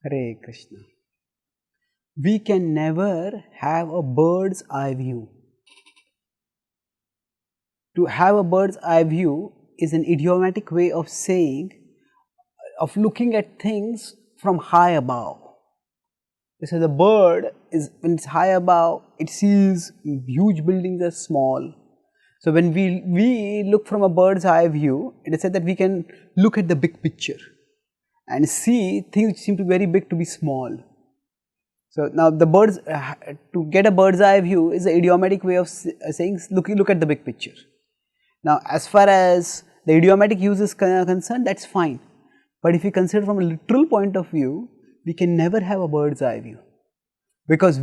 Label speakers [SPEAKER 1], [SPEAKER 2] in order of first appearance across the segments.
[SPEAKER 1] Hare Krishna. We can never have a bird's eye view. To have a bird's eye view is an idiomatic way of saying, of looking at things from high above. So the bird is, when it's high above, it sees huge buildings as small. So when we look from a bird's eye view, it is said that we can look at the big picture and see things which seem to be very big to be small. So now the birds, to get a bird's eye view is an idiomatic way of saying look at the big picture. Now as far as the idiomatic use is concerned, that's fine. But if you consider from a literal point of view, we can never have a bird's eye view. Because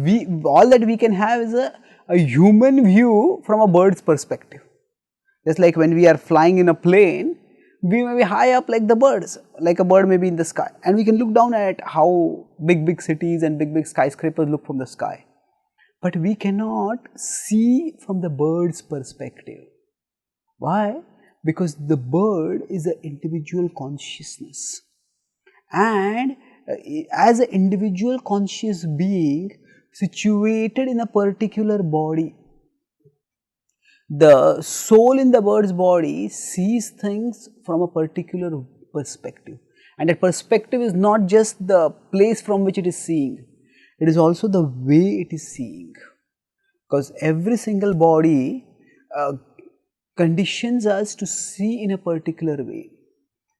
[SPEAKER 1] all that we can have is a human view from a bird's perspective. Just like when we are flying in a plane, we may be high up like the birds, like a bird may be in the sky, and we can look down at how big cities and big skyscrapers look from the sky. But we cannot see from the bird's perspective. Why? Because the bird is an individual consciousness, and as an individual conscious being situated in a particular body, the soul in the bird's body sees things from a particular perspective, and that perspective is not just the place from which it is seeing, it is also the way it is seeing, because every single body conditions us to see in a particular way.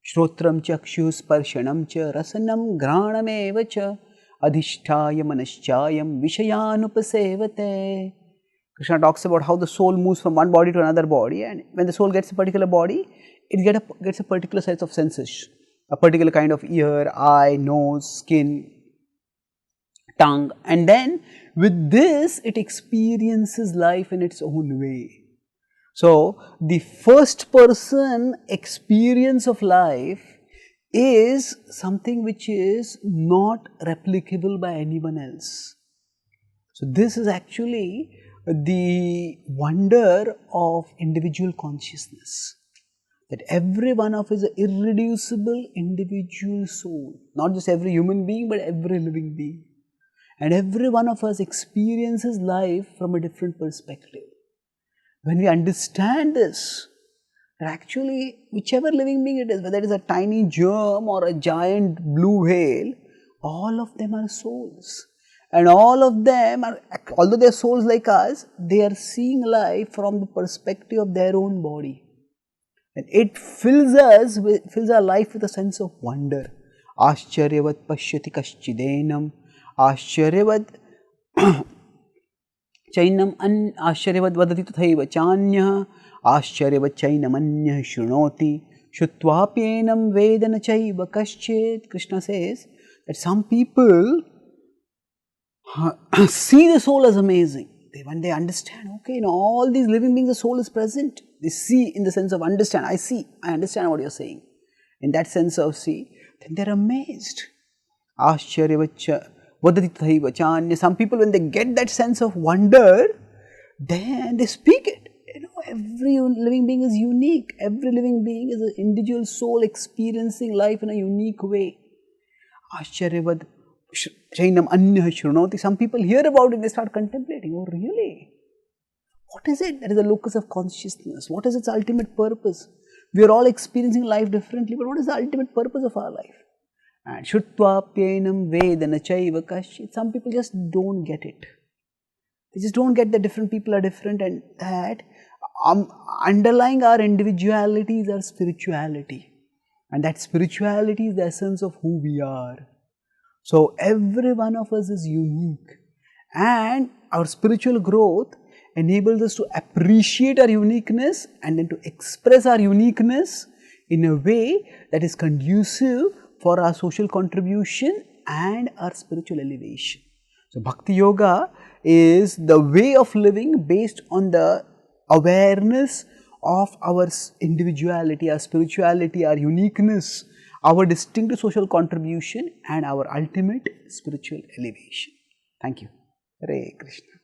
[SPEAKER 1] Shrotram chakshu sparshanam cha rasanam granam cha adhishtaya manaschayam vishayanupasevate. Krishna talks about how the soul moves from one body to another body, and when the soul gets a particular body, it gets a particular set of senses, a particular kind of ear, eye, nose, skin, tongue, and then with this it experiences life in its own way. So the first person experience of life is something which is not replicable by anyone else. So this is actually the wonder of individual consciousness, that every one of us is an irreducible individual soul, not just every human being but every living being, and every one of us experiences life from a different perspective. When we understand this, that actually whichever living being it is, whether it is a tiny germ or a giant blue whale, all of them are souls. And all of them are, although they are souls like us, they are seeing life from the perspective of their own body. And it fills our life with a sense of wonder. Ascharyavat pashyati kaschidenam, ascharyavat chainam ascharyavat vadati tathaiva chanyah, ascharyavat chainam anyah shrunoti, shutvapyenam vedana chaiva kaschet. Krishna says that some people see the soul as amazing. When they understand, okay, in all these living beings the soul is present, they see in the sense of understand, I understand what you are saying. In that sense of see, then they are amazed. Ascharyavat vadati tathaiva chanya. Some people, when they get that sense of wonder, then they speak it. Every living being is unique. Every living being is an individual soul experiencing life in a unique way. Ascharyavat chainam anyah shrunoti. Some people hear about it, they start contemplating. Oh, really? What is it? That is the locus of consciousness. What is its ultimate purpose? We are all experiencing life differently, but what is the ultimate purpose of our life? And shutvapyenam vedana chaiva kaschit. Some people just don't get it. They just don't get that different people are different, and that underlying our individuality is our spirituality. And that spirituality is the essence of who we are. So every one of us is unique, and our spiritual growth enables us to appreciate our uniqueness and then to express our uniqueness in a way that is conducive for our social contribution and our spiritual elevation. So Bhakti Yoga is the way of living based on the awareness of our individuality, our spirituality, our uniqueness, our distinctive social contribution, and our ultimate spiritual elevation. Thank you. Hare Krishna.